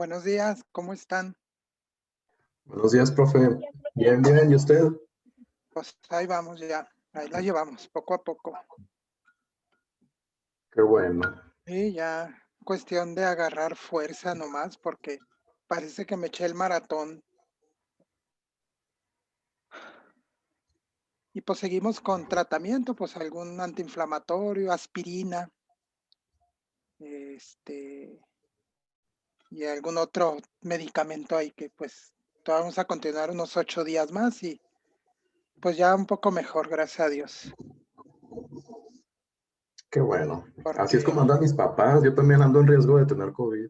Buenos días, ¿cómo están? Buenos días, profe. Bien, bien, ¿y usted? Pues ahí vamos ya, ahí la llevamos, poco a poco. Qué bueno. Y ya cuestión de agarrar fuerza nomás, porque parece que me eché el maratón. Y pues seguimos con tratamiento, pues algún antiinflamatorio, aspirina, este, y algún otro medicamento ahí que pues vamos a continuar unos 8 días más y pues ya un poco mejor, gracias a Dios. Qué bueno. Así es Porque como andan mis papás. Yo también ando en riesgo de tener COVID.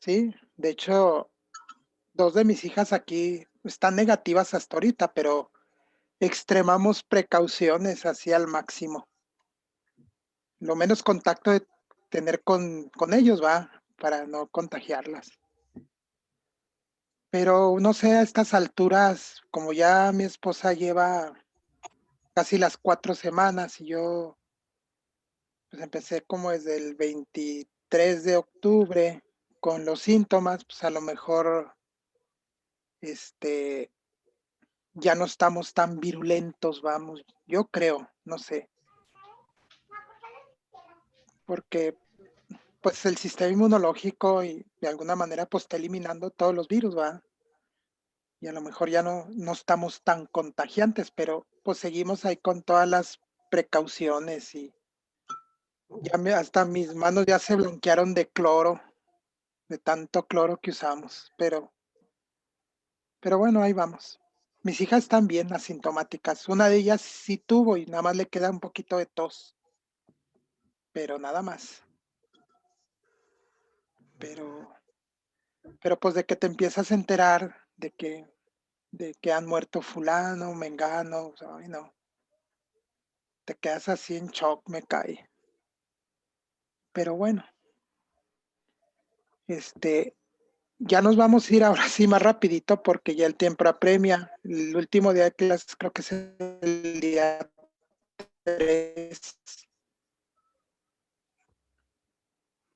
sí, de hecho, dos de mis hijas aquí están negativas hasta ahorita, pero extremamos precauciones así al máximo. Lo menos contacto de tener con ellos, va, para no contagiarlas. Pero no sé, a estas alturas, como ya mi esposa lleva casi las 4 semanas y yo pues empecé como desde el 23 de octubre con los síntomas, pues a lo mejor este ya no estamos tan virulentos, vamos, yo creo, no sé, porque pues el sistema inmunológico y de alguna manera pues está eliminando todos los virus, ¿va? Y a lo mejor ya no estamos tan contagiantes, pero pues seguimos ahí con todas las precauciones y hasta mis manos ya se blanquearon de cloro, de tanto cloro que usamos, pero bueno, ahí vamos. Mis hijas están bien asintomáticas. Una de ellas sí tuvo y nada más le queda un poquito de tos, pero nada más. Pero, pero pues de que te empiezas a enterar de que han muerto fulano, mengano, ay no, te quedas así en shock, me cae. Pero bueno, este, ya nos vamos a ir ahora sí más rapidito porque ya el tiempo apremia. El último día de clases creo que es el día 3,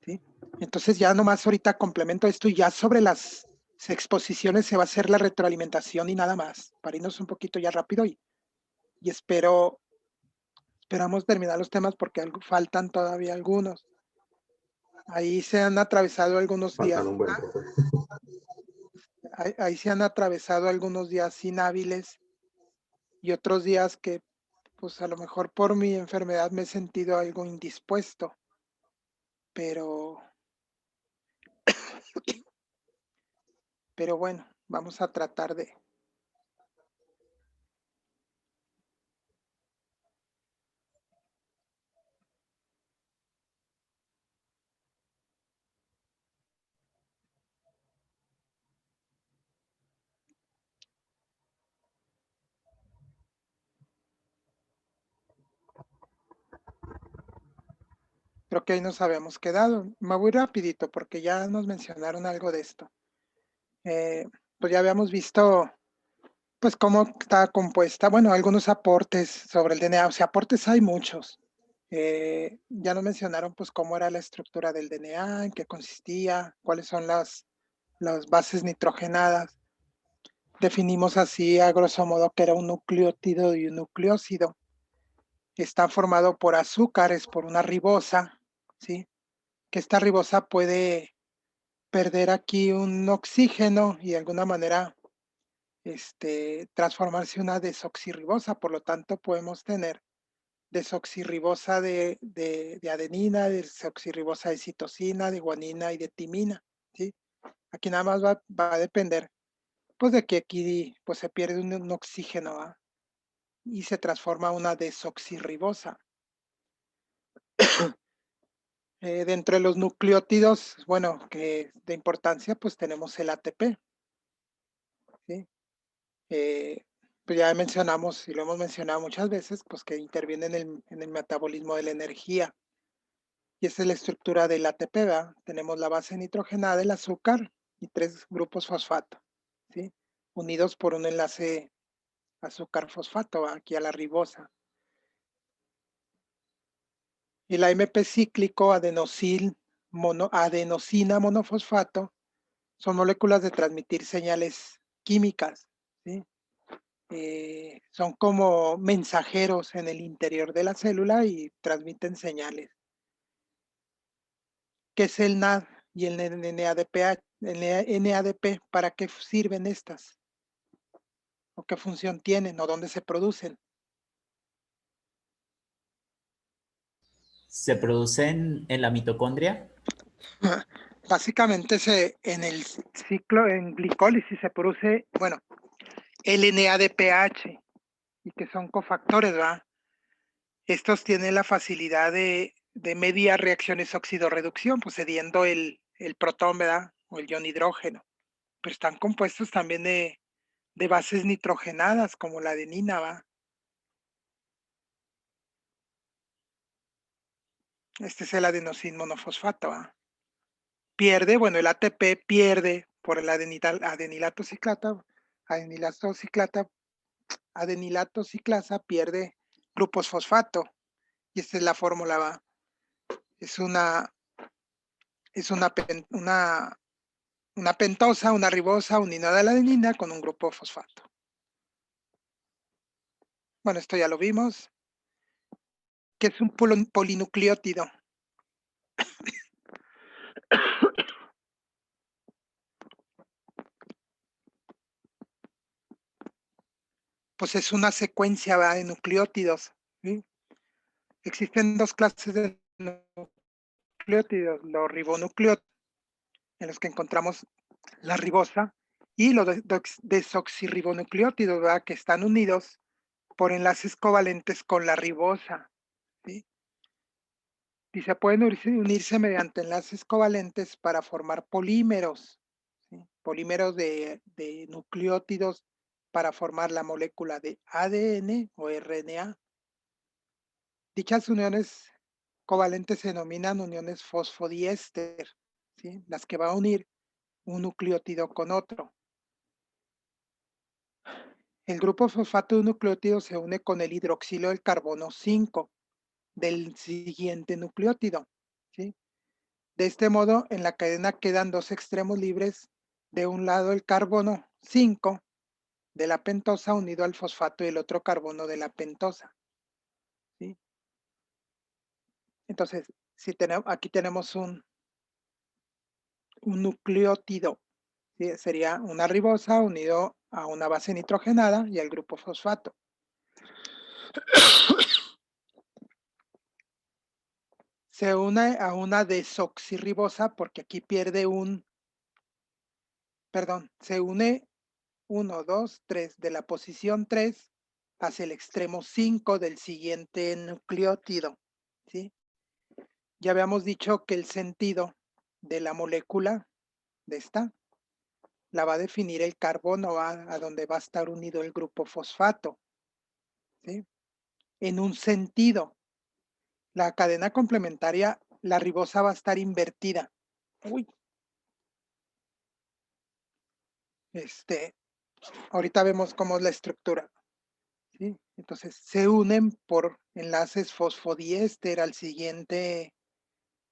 ¿sí? Entonces ya nomás ahorita complemento esto y ya sobre las exposiciones se va a hacer la retroalimentación y nada más, para irnos un poquito ya rápido y esperamos terminar los temas porque faltan todavía algunos. Ahí se han atravesado algunos Faltan días, un buen, profe. ahí se han atravesado algunos días inhábiles y otros días que pues a lo mejor por mi enfermedad me he sentido algo indispuesto, pero, pero bueno, vamos a tratar de. Creo que ahí nos habíamos quedado. Me voy rapidito porque ya nos mencionaron algo de esto. Pues ya habíamos visto pues cómo está compuesta, bueno, algunos aportes sobre el DNA, o sea, aportes hay muchos. Ya nos mencionaron pues cómo era la estructura del DNA, en qué consistía, cuáles son las bases nitrogenadas. Definimos así a grosso modo que era un nucleótido y un nucleósido. Está formado por azúcares, por una ribosa, ¿sí? Que esta ribosa puede perder aquí un oxígeno y de alguna manera transformarse en una desoxirribosa. Por lo tanto, podemos tener desoxirribosa de adenina, desoxirribosa de citosina, de guanina y de timina, ¿sí? Aquí nada más va a depender, pues, de que aquí pues, se pierde un oxígeno, ¿va? Y se transforma una desoxirribosa. Dentro de los nucleótidos, bueno, que de importancia, pues tenemos el ATP, ¿sí? Eh, pues ya mencionamos, y lo hemos mencionado muchas veces, pues que interviene en el metabolismo de la energía. Y esa es la estructura del ATP, ¿verdad? Tenemos la base nitrogenada, el azúcar y 3 grupos fosfato, ¿sí? Unidos por un enlace azúcar-fosfato, aquí a la ribosa. El AMP cíclico, adenosina monofosfato, son moléculas de transmitir señales químicas, ¿sí? Son como mensajeros en el interior de la célula y transmiten señales. ¿Qué es el NAD y el NADP? ¿Para qué sirven estas? ¿O qué función tienen? ¿O dónde se producen? ¿Se producen en la mitocondria? Básicamente en el ciclo, en glicólisis se produce, bueno, el NADPH, y que son cofactores, ¿verdad? Estos tienen la facilidad de mediar reacciones oxidorreducción, pues cediendo el protón, ¿verdad? O el ion hidrógeno. Pero están compuestos también de bases nitrogenadas, como la adenina, ¿va? Este es el adenosin monofosfato, ¿va? Pierde, bueno, el ATP pierde por el adenilato ciclata, adenilato ciclata, adenilato ciclasa pierde grupos fosfato. Y esta es la fórmula, ¿va? Es una pentosa, una ribosa unida a la adenina con un grupo fosfato. Bueno, esto ya lo vimos. ¿Qué es un polinucleótido? Pues es una secuencia, ¿va?, de nucleótidos, ¿sí? Existen dos clases de nucleótidos, los ribonucleótidos, en los que encontramos la ribosa, y los desoxirribonucleótidos, ¿verdad?, que están unidos por enlaces covalentes con la ribosa, ¿sí? Y se pueden unirse mediante enlaces covalentes para formar polímeros, ¿sí? Polímeros de nucleótidos para formar la molécula de ADN o RNA. Dichas uniones covalentes se denominan uniones fosfodiéster, ¿sí?, las que va a unir un nucleótido con otro. El grupo fosfato de un nucleótido se une con el hidroxilo del carbono 5 del siguiente nucleótido, ¿sí? De este modo, en la cadena quedan dos extremos libres, de un lado el carbono 5 de la pentosa unido al fosfato y el otro carbono de la pentosa, ¿sí? Entonces, si tenemos, aquí tenemos un nucleótido, ¿sí? Sería una ribosa unido a una base nitrogenada y al grupo fosfato. Se une a una desoxirribosa porque aquí pierde se une 1, 2, 3 de la posición 3 hacia el extremo 5 del siguiente nucleótido, ¿sí? Ya habíamos dicho que el sentido de la molécula de esta la va a definir el carbono a donde va a estar unido el grupo fosfato, ¿sí? En un sentido, la cadena complementaria, la ribosa va a estar invertida. Uy. Ahorita vemos cómo es la estructura, ¿sí? Entonces se unen por enlaces fosfodiéster al siguiente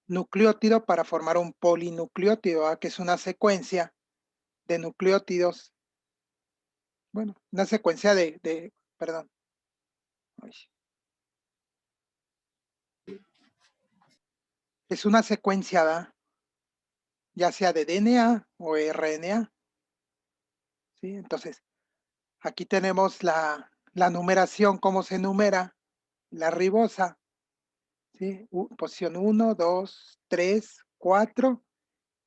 nucleótido para formar un polinucleótido, ¿ah?, que es una secuencia de nucleótidos, bueno, una secuencia perdón, es una secuencia, ¿verdad?, ya sea de DNA o RNA, ¿sí? Entonces, aquí tenemos la numeración, cómo se numera la ribosa, ¿sí? Posición 1, 2, 3, 4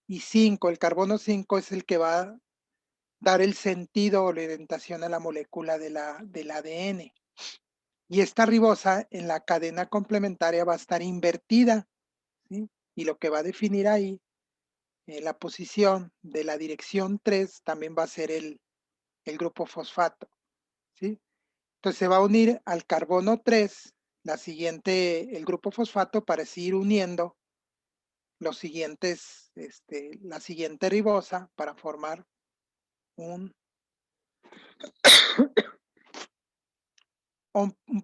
y 5. El carbono 5 es el que va a dar el sentido o la orientación a la molécula del ADN. Y esta ribosa en la cadena complementaria va a estar invertida, ¿sí? Y lo que va a definir ahí la posición de la dirección 3 también va a ser el grupo fosfato, ¿sí? Entonces se va a unir al carbono 3, el grupo fosfato, para seguir uniendo los siguientes, la siguiente ribosa para formar un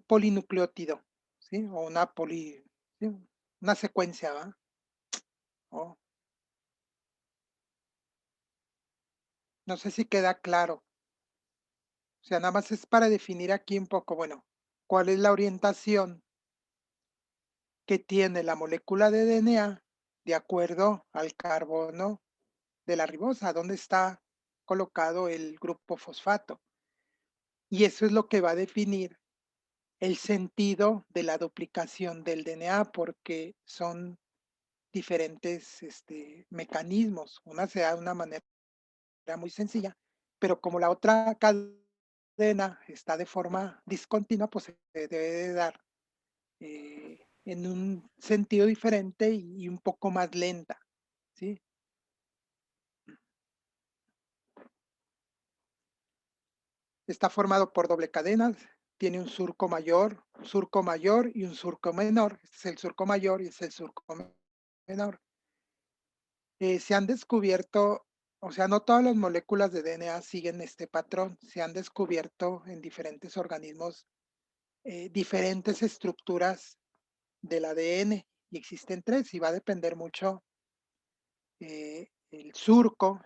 polinucleótido, ¿sí? O ¿sí?, una secuencia, ¿va? Oh. No sé si queda claro. O sea, nada más es para definir aquí un poco, bueno, cuál es la orientación que tiene la molécula de DNA de acuerdo al carbono de la ribosa, dónde está colocado el grupo fosfato. Y eso es lo que va a definir el sentido de la duplicación del DNA, porque son diferentes mecanismos. Una se da de una manera muy sencilla, pero como la otra cadena está de forma discontinua, pues se debe de dar en un sentido diferente y un poco más lenta, ¿sí? Está formado por doble cadenas, tiene un surco mayor y un surco menor. Este es el surco mayor y este es el surco menor. Se han descubierto, o sea, no todas las moléculas de DNA siguen este patrón. Se han descubierto en diferentes organismos diferentes estructuras del ADN y existen tres y va a depender mucho el surco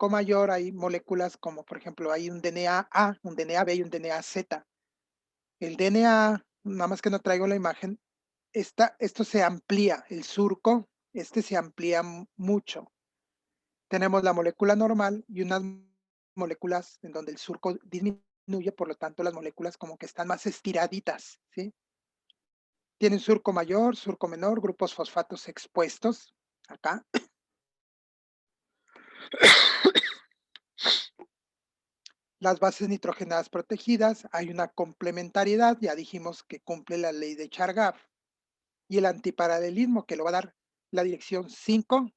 mayor. Hay moléculas como, por ejemplo, hay un DNA-A, un DNA-B y un DNA-Z. El DNA, nada más que no traigo la imagen, esto se amplía, el surco, se amplía mucho. Tenemos la molécula normal y unas moléculas en donde el surco disminuye, por lo tanto las moléculas como que están más estiraditas, ¿sí? Tienen surco mayor, surco menor, grupos fosfatos expuestos, acá. Las bases nitrogenadas protegidas, hay una complementariedad, ya dijimos que cumple la ley de Chargaff, y el antiparalelismo que lo va a dar la dirección 5,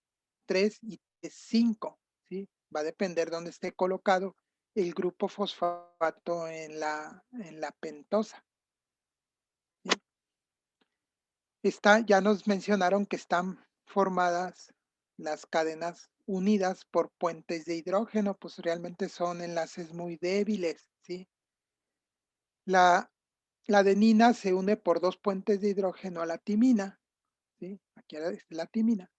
3 y 5, ¿sí? Va a depender de dónde esté colocado el grupo fosfato en la pentosa, ¿sí? Ya nos mencionaron que están formadas las cadenas unidas por puentes de hidrógeno, pues realmente son enlaces muy débiles, ¿sí? La, la adenina se une por dos puentes de hidrógeno a la timina, ¿sí? Aquí es la timina.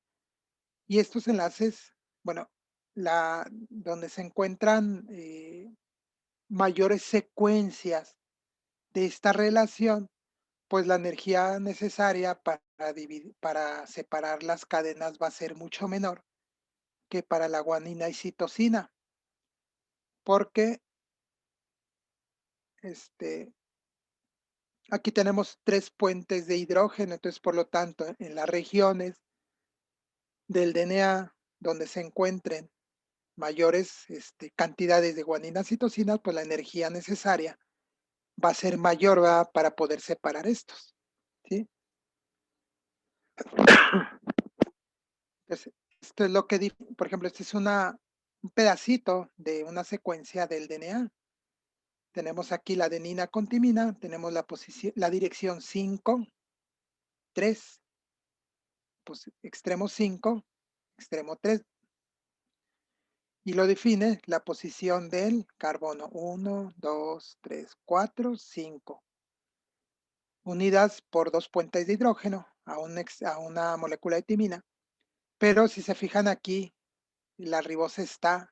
Y estos enlaces, bueno, donde se encuentran mayores secuencias de esta relación, pues la energía necesaria para separar las cadenas va a ser mucho menor que para la guanina y citosina, porque aquí tenemos tres puentes de hidrógeno. Entonces, por lo tanto, en las regiones del DNA donde se encuentren mayores cantidades de guanina citosina, pues la energía necesaria va a ser mayor, ¿verdad?, para poder separar estos, ¿sí? Entonces, esto es lo que, por ejemplo, este es un pedacito de una secuencia del DNA. Tenemos aquí la adenina con timina, tenemos la dirección 5, 3, pues extremo 5, extremo 3, y lo define la posición del carbono 1, 2, 3, 4, 5, unidas por dos puentes de hidrógeno a una molécula de timina. Pero si se fijan aquí, la ribosa está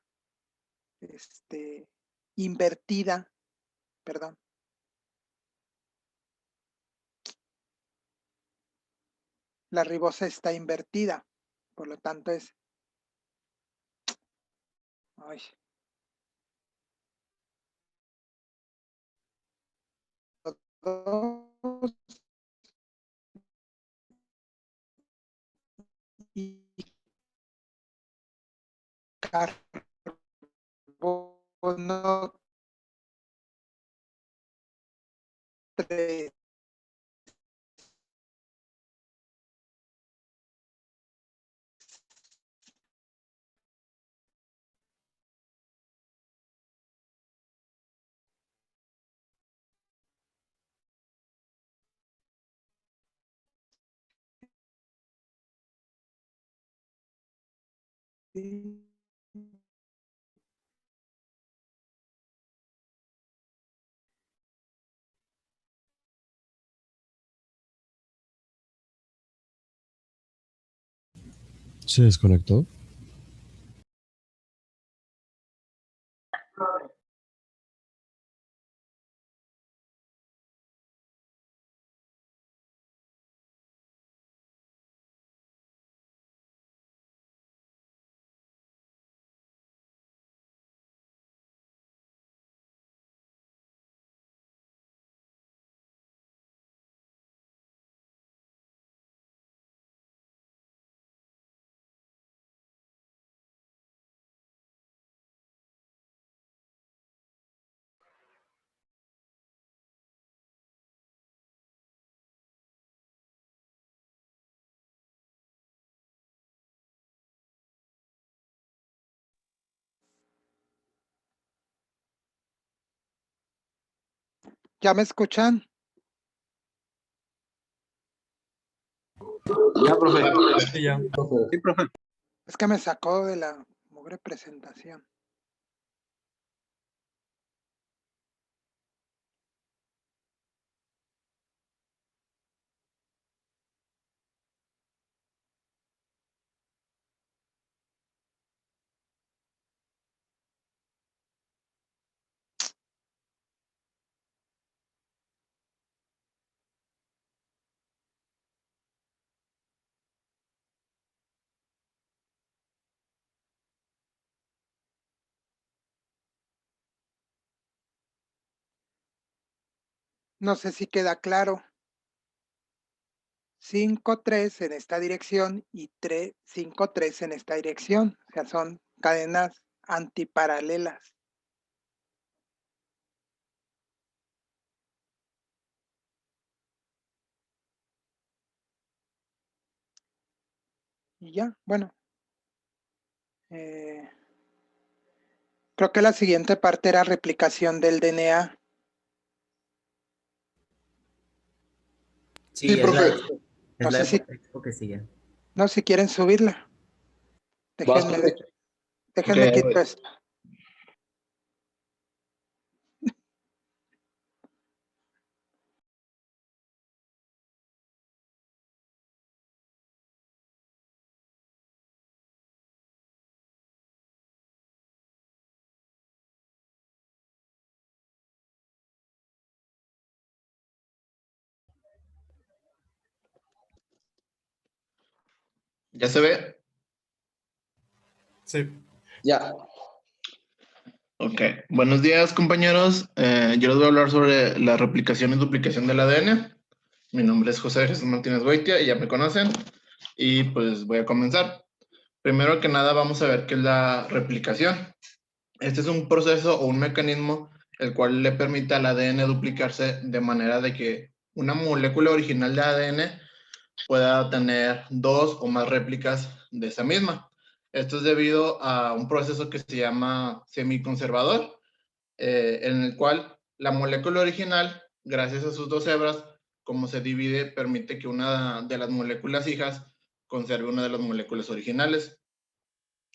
invertida, perdón. La ribosa está invertida, por lo tanto es, ay, dos y carbono 3. Se desconectó. ¿Ya me escuchan? Ya, profe. Sí, ya. Profe, Sí, profe. Es que me sacó de la mugre presentación. No sé si queda claro. 5, 3 en esta dirección y 3, 5, 3 en esta dirección. O sea, son cadenas antiparalelas. Y ya, bueno. Creo que la siguiente parte era replicación del DNA. Sí, Sí, profe. es No la sé si, expo que sigue. no, si quieren subirla. Vas, Déjenme, profe. déjenme Ok, quito esto. ¿Ya se ve? Sí. Ya. Ok. Buenos días, compañeros. Yo les voy a hablar sobre la replicación y duplicación del ADN. Mi nombre es José Jesús Martínez Goitia y ya me conocen. Y pues voy a comenzar. Primero que nada, vamos a ver qué es la replicación. Este es un proceso o un mecanismo el cual le permite al ADN duplicarse de manera de que una molécula original de ADN pueda tener dos o más réplicas de esa misma. Esto es debido a un proceso que se llama semiconservador, en el cual la molécula original, gracias a sus dos hebras, como se divide, permite que una de las moléculas hijas conserve una de las moléculas originales.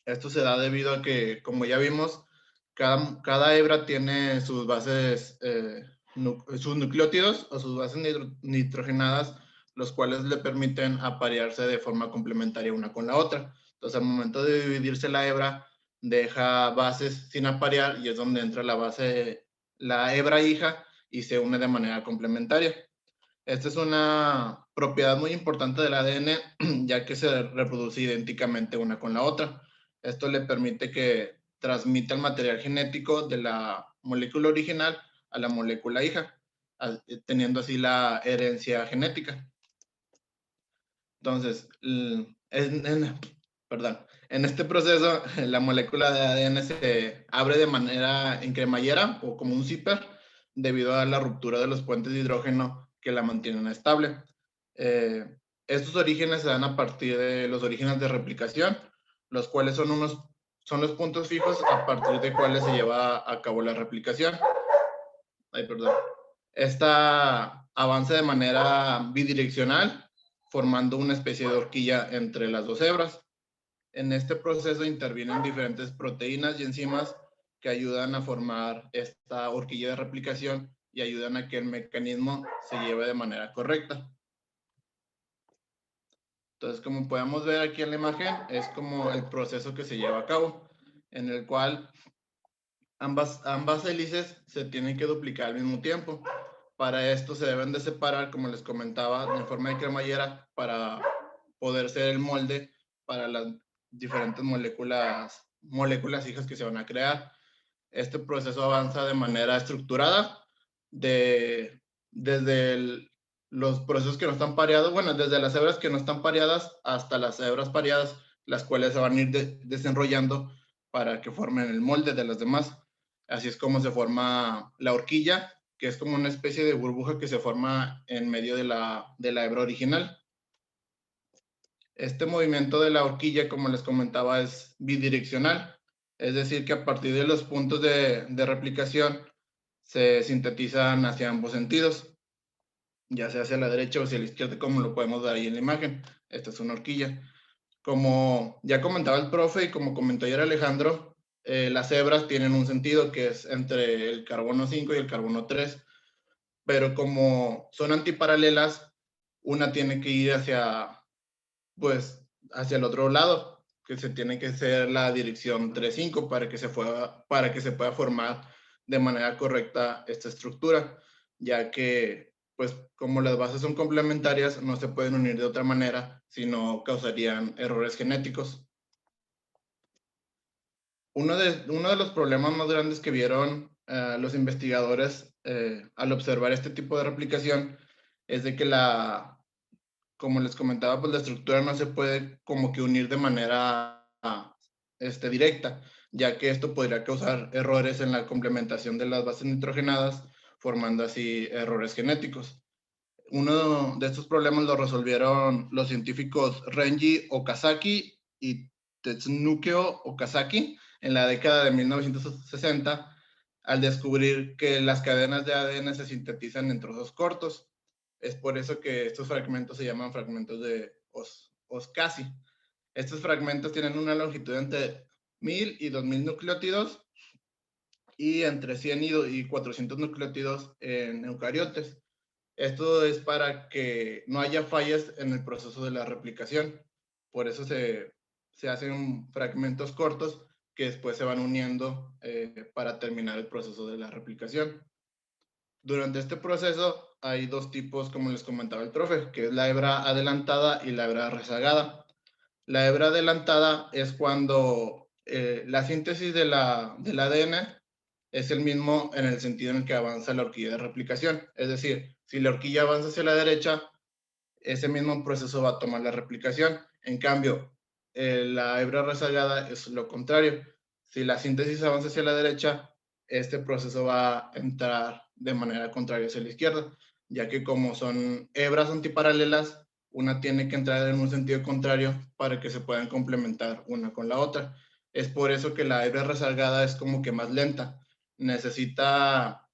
Esto se da debido a que, como ya vimos, cada hebra tiene sus bases, sus nucleótidos o sus bases nitrogenadas, los cuales le permiten aparearse de forma complementaria una con la otra. Entonces, al momento de dividirse la hebra, deja bases sin aparear y es donde entra la hebra hija y se une de manera complementaria. Esta es una propiedad muy importante del ADN, ya que se reproduce idénticamente una con la otra. Esto le permite que transmita el material genético de la molécula original a la molécula hija, teniendo así la herencia genética. Entonces, perdón, en este proceso, la molécula de ADN se abre de manera en cremallera o como un zipper debido a la ruptura de los puentes de hidrógeno que la mantienen estable. Eh, Estos orígenes se dan a partir de los orígenes de replicación, los cuales son los puntos fijos a partir de cuales se lleva a cabo la replicación. Ay, perdón. Esta avanza de manera bidireccional, formando una especie de horquilla entre las dos hebras. En este proceso intervienen diferentes proteínas y enzimas que ayudan a formar esta horquilla de replicación y ayudan a que el mecanismo se lleve de manera correcta. Entonces, como podemos ver aquí en la imagen, es como el proceso que se lleva a cabo, en el cual ambas hélices se tienen que duplicar al mismo tiempo. Para esto se deben de separar, como les comentaba, en forma de cremallera para poder ser el molde para las diferentes moléculas hijas que se van a crear. Este proceso avanza de manera estructurada desde los procesos que no están pareados, bueno, desde las hebras que no están pareadas hasta las hebras pareadas, las cuales se van a ir desenrollando para que formen el molde de las demás. Así es como se forma la horquilla, que es como una especie de burbuja que se forma en medio de la hebra original. Este movimiento de la horquilla, como les comentaba, es bidireccional, es decir, que a partir de los puntos de replicación se sintetizan hacia ambos sentidos, ya sea hacia la derecha o hacia la izquierda, como lo podemos ver ahí en la imagen. Esta es una horquilla. Como ya comentaba el profe y como comentó ayer Alejandro, las hebras tienen un sentido que es entre el carbono 5 y el carbono 3, pero como son antiparalelas, una tiene que ir pues, hacia el otro lado, que se tiene que ser la dirección 3,5 para que se pueda formar de manera correcta esta estructura, ya que, pues, como las bases son complementarias, no se pueden unir de otra manera, sino causarían errores genéticos. Uno de los problemas más grandes que vieron los investigadores al observar este tipo de replicación es de que como les comentaba, pues la estructura no se puede como que unir de manera directa, ya que esto podría causar errores en la complementación de las bases nitrogenadas, formando así errores genéticos. Uno de estos problemas lo resolvieron los científicos Renji Okazaki y Tetsunukio Okazaki en la década de 1960, al descubrir que las cadenas de ADN se sintetizan en trozos cortos. Es por eso que estos fragmentos se llaman fragmentos de Oskasi. Estos fragmentos tienen una longitud entre 1000 y 2000 nucleótidos y entre 100 y 400 nucleótidos en eucariotes. Esto es para que no haya fallas en el proceso de la replicación. Por eso se hacen fragmentos cortos que después se van uniendo para terminar el proceso de la replicación. Durante este proceso hay dos tipos, como les comentaba el profe, que es la hebra adelantada y la hebra rezagada. La hebra adelantada es cuando la síntesis del ADN es el mismo en el sentido en el que avanza la horquilla de replicación. Es decir, si la horquilla avanza hacia la derecha, ese mismo proceso va a tomar la replicación. En cambio, la hebra rezagada es lo contrario. Si la síntesis avanza hacia la derecha, este proceso va a entrar de manera contraria hacia la izquierda, ya que como son hebras antiparalelas, una tiene que entrar en un sentido contrario para que se puedan complementar una con la otra. Es por eso que la hebra rezagada es como que más lenta. Necesita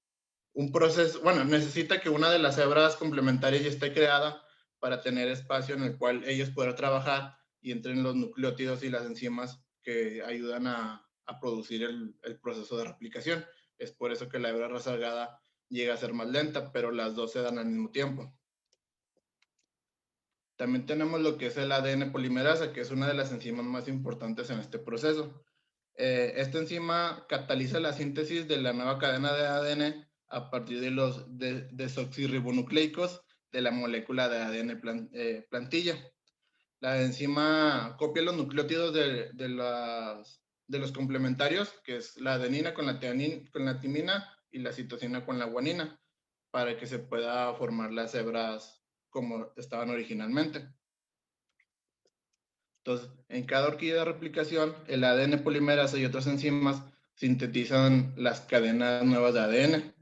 un proceso, bueno, necesita que una de las hebras complementarias ya esté creada para tener espacio en el cual ellos puedan trabajar y entren los nucleótidos y las enzimas que ayudan a producir el proceso de replicación. Es por eso que la hebra rezagada llega a ser más lenta, pero las dos se dan al mismo tiempo. También tenemos lo que es el ADN polimerasa, que es una de las enzimas más importantes en este proceso. Esta enzima cataliza la síntesis de la nueva cadena de ADN a partir de los desoxirribonucleicos de la molécula de ADN plantilla. La enzima copia los nucleótidos de los complementarios, que es la adenina con la timina y la citosina con la guanina, para que se pueda formar las hebras como estaban originalmente. Entonces, en cada horquilla de replicación, el ADN polimerasa y otras enzimas sintetizan las cadenas nuevas de ADN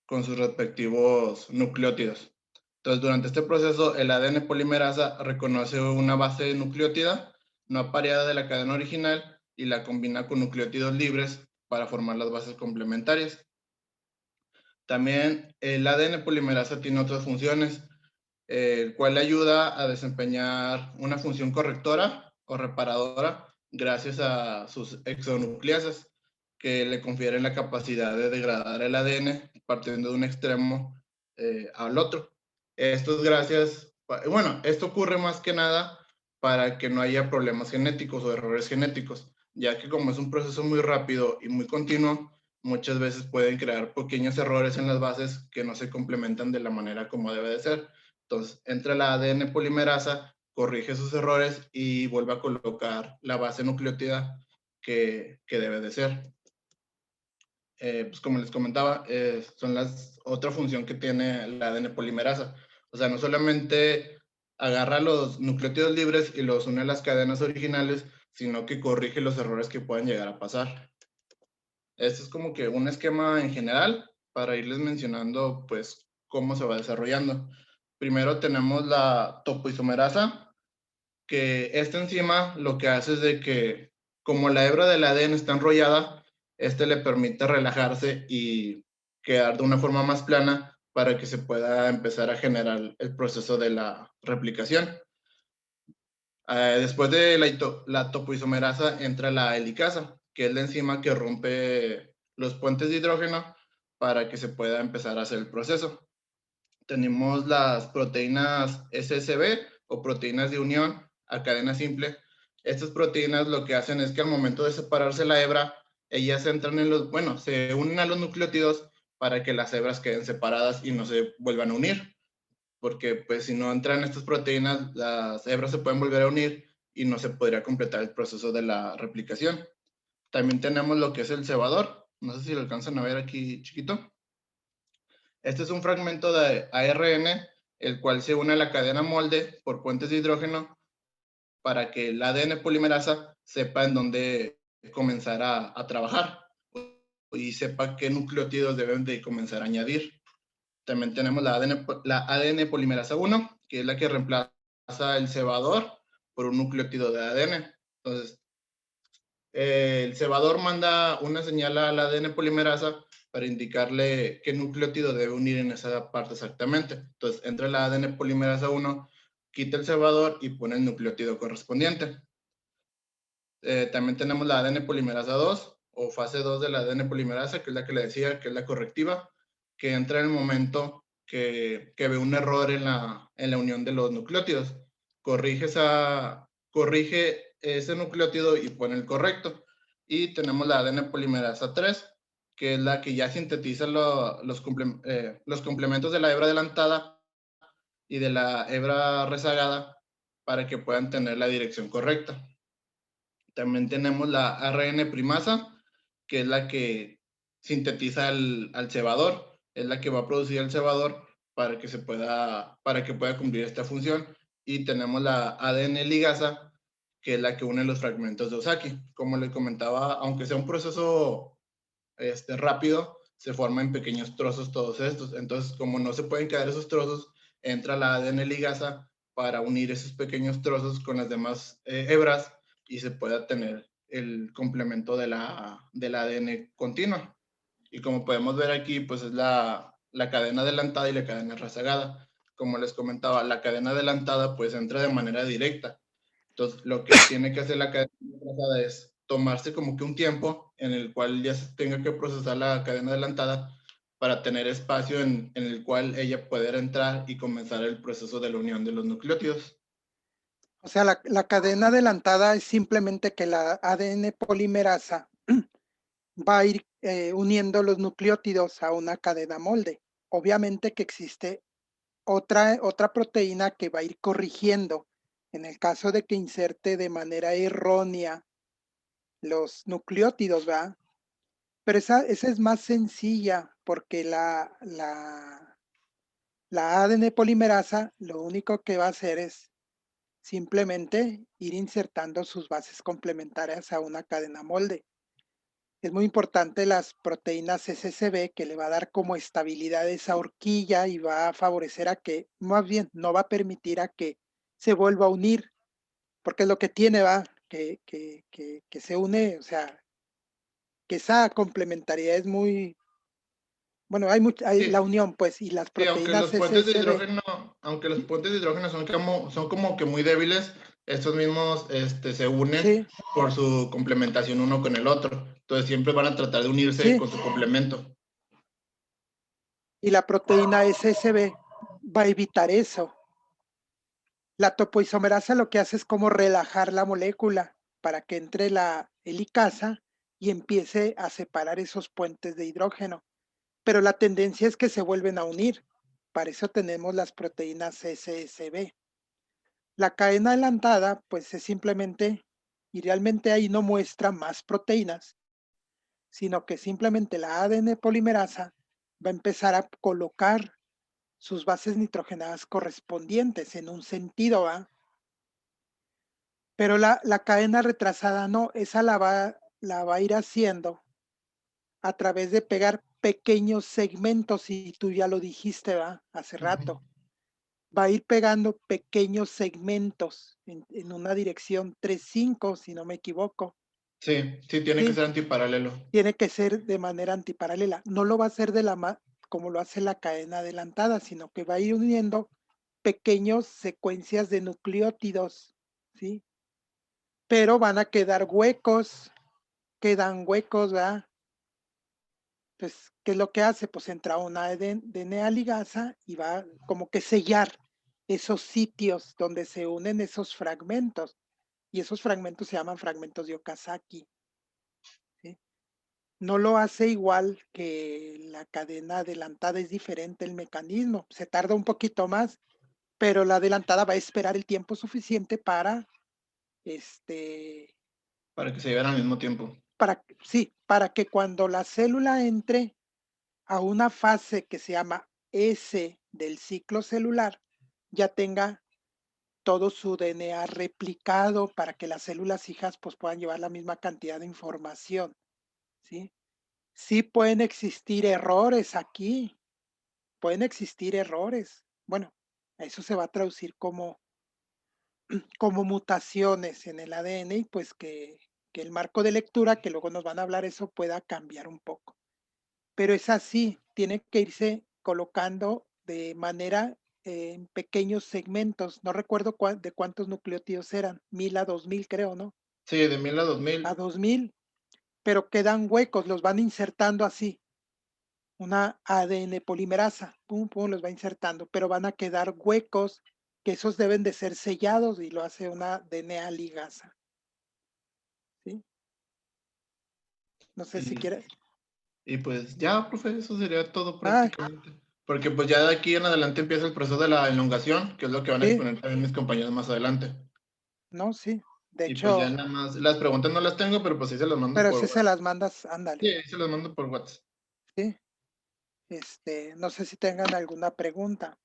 con sus respectivos nucleótidos. Entonces, durante este proceso, el ADN polimerasa reconoce una base nucleótida no apareada de la cadena original y la combina con nucleótidos libres para formar las bases complementarias. También el ADN polimerasa tiene otras funciones, el cual le ayuda a desempeñar una función correctora o reparadora gracias a sus exonucleasas, que le confieren la capacidad de degradar el ADN partiendo de un extremo al otro. Esto es esto ocurre más que nada para que no haya problemas genéticos o errores genéticos, ya que como es un proceso muy rápido y muy continuo, muchas veces pueden crear pequeños errores en las bases que no se complementan de la manera como debe de ser. Entonces, entra la ADN polimerasa, corrige esos errores y vuelve a colocar la base nucleótida que debe de ser. Pues como les comentaba, son otra función que tiene la ADN polimerasa. O sea, no solamente agarra los nucleótidos libres y los une a las cadenas originales, sino que corrige los errores que puedan llegar a pasar. Este es como que un esquema en general para irles mencionando pues cómo se va desarrollando. Primero tenemos la topoisomerasa, que esta enzima lo que hace es de que como la hebra del ADN está enrollada, este le permite relajarse y quedar de una forma más plana para que se pueda empezar a generar el proceso de la replicación. Después de la topoisomerasa entra la helicasa, que es la enzima que rompe los puentes de hidrógeno para que se pueda empezar a hacer el proceso. Tenemos las proteínas SSB o proteínas de unión a cadena simple. Estas proteínas lo que hacen es que al momento de separarse la hebra, ellas entran se unen a los nucleótidos para que las hebras queden separadas y no se vuelvan a unir, porque pues si no entran estas proteínas, las hebras se pueden volver a unir y no se podría completar el proceso de la replicación. También tenemos lo que es el cebador. No sé si lo alcanzan a ver aquí chiquito. Este es un fragmento de ARN, el cual se une a la cadena molde por puentes de hidrógeno para que el ADN polimerasa sepa en dónde comenzar a trabajar y sepa qué nucleótidos deben de comenzar a añadir. También tenemos la ADN polimerasa 1, que es la que reemplaza el cebador por un nucleótido de ADN. Entonces, el cebador manda una señal al ADN polimerasa para indicarle qué nucleótido debe unir en esa parte exactamente. Entonces, entra la ADN polimerasa 1, quita el cebador y pone el nucleótido correspondiente. También tenemos la ADN polimerasa 2 o fase 2 de la ADN polimerasa, que es la que le decía, que es la correctiva, que entra en el momento que ve un error en la unión de los nucleótidos. Corrige ese nucleótido y pone el correcto. Y tenemos la ADN polimerasa 3, que es la que ya sintetiza los complementos de la hebra adelantada y de la hebra rezagada para que puedan tener la dirección correcta. También tenemos la ARN primasa, que es la que sintetiza al cebador, es la que va a producir el cebador para que pueda cumplir esta función. Y tenemos la ADN ligasa, que es la que une los fragmentos de Ozaki. Como le comentaba, aunque sea un proceso rápido, se forma en pequeños trozos todos estos. Entonces, como no se pueden quedar esos trozos, entra la ADN ligasa para unir esos pequeños trozos con las demás hebras y se pueda tener el complemento del ADN continuo. Y como podemos ver aquí, pues es la cadena adelantada y la cadena rezagada. Como les comentaba, la cadena adelantada pues entra de manera directa. Entonces, lo que tiene que hacer la cadena adelantada es tomarse como que un tiempo en el cual ya se tenga que procesar la cadena adelantada para tener espacio en el cual ella pueda entrar y comenzar el proceso de la unión de los nucleótidos. O sea, la cadena adelantada es simplemente que la ADN polimerasa va a ir uniendo los nucleótidos a una cadena molde. Obviamente que existe otra proteína que va a ir corrigiendo en el caso de que inserte de manera errónea los nucleótidos, ¿verdad? Pero esa es más sencilla porque la ADN polimerasa lo único que va a hacer es simplemente ir insertando sus bases complementarias a una cadena molde. Es muy importante las proteínas SSB, que le va a dar como estabilidad a esa horquilla y va a favorecer a que, más bien, no va a permitir a que se vuelva a unir, porque es lo que tiene, va, que se une, o sea, que esa complementariedad es muy, bueno, hay la Sí, unión, pues, y las sí, aunque proteínas los puentes de SSB, hidrógeno, son como que muy débiles, estos mismos se unen sí, por su complementación uno con el otro. Entonces siempre van a tratar de unirse sí, con su complemento. y la proteína SSB va a evitar eso. La topoisomerasa lo que hace es como relajar la molécula. para que entre la helicasa y empiece a separar esos puentes de hidrógeno. Pero la tendencia es que se vuelven a unir. Para eso tenemos las proteínas SSB. La cadena adelantada, pues es simplemente, y realmente ahí no muestra más proteínas, sino que simplemente la ADN polimerasa va a empezar a colocar sus bases nitrogenadas correspondientes en un sentido, ¿va? Pero la cadena retrasada no, esa la va a ir haciendo a través de pegar pequeños segmentos, y tú ya lo dijiste, ¿va? Hace rato. Va a ir pegando pequeños segmentos en una dirección 3-5, si no me equivoco. Sí, sí, tiene que Sí, ser antiparalelo. tiene que ser de manera antiparalela. No lo va a hacer como lo hace la cadena adelantada, sino que va a ir uniendo pequeños secuencias de nucleótidos, ¿sí? Pero van a quedar huecos, quedan huecos, ¿verdad? Pues, ¿qué es lo que hace? Pues entra una DNA ligasa y va como que sellar esos sitios donde se unen esos fragmentos. Y esos fragmentos se llaman fragmentos de Okazaki, ¿sí? No lo hace igual que la cadena adelantada, es diferente el mecanismo. Se tarda un poquito más, pero la adelantada va a esperar el tiempo suficiente para, Para que se lleven al mismo tiempo. para que cuando la célula entre a una fase que se llama S del ciclo celular, ya tenga todo su DNA replicado para que las células hijas pues puedan llevar la misma cantidad de información, ¿sí? Sí pueden existir errores aquí, pueden existir errores. Bueno, eso se va a traducir como mutaciones en el ADN, y pues que el marco de lectura, que luego nos van a hablar eso, pueda cambiar un poco. Pero es así, tiene que irse colocando de manera en pequeños segmentos. No recuerdo de cuántos nucleótidos eran, 1000 a 2000 creo, ¿no? Sí, de 1000 a A 2000. 2000, pero quedan huecos, los van insertando así. Una ADN polimerasa, pum, pum, los va insertando, pero van a quedar huecos que esos deben de ser sellados y lo hace una DNA ligasa, ¿sí? No sé si Y, quiere. y pues ya, profe, eso sería todo Ah, prácticamente. Porque pues ya de aquí en adelante empieza el proceso de la elongación, que es lo que van a sí, exponer también mis compañeros más adelante. no, sí. De Y pues ya hecho, nada más, las preguntas no las tengo, pero pues sí se las mando pero por si se WhatsApp. las mandas, Sí, ándale, ahí se las mando por WhatsApp. ¿sí? No sé si tengan alguna pregunta.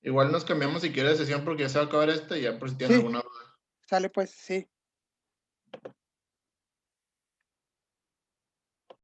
Igual nos cambiamos si quieres de sesión porque ya se va a acabar esta y ya por si tienen Sí, alguna duda. sale pues, sí.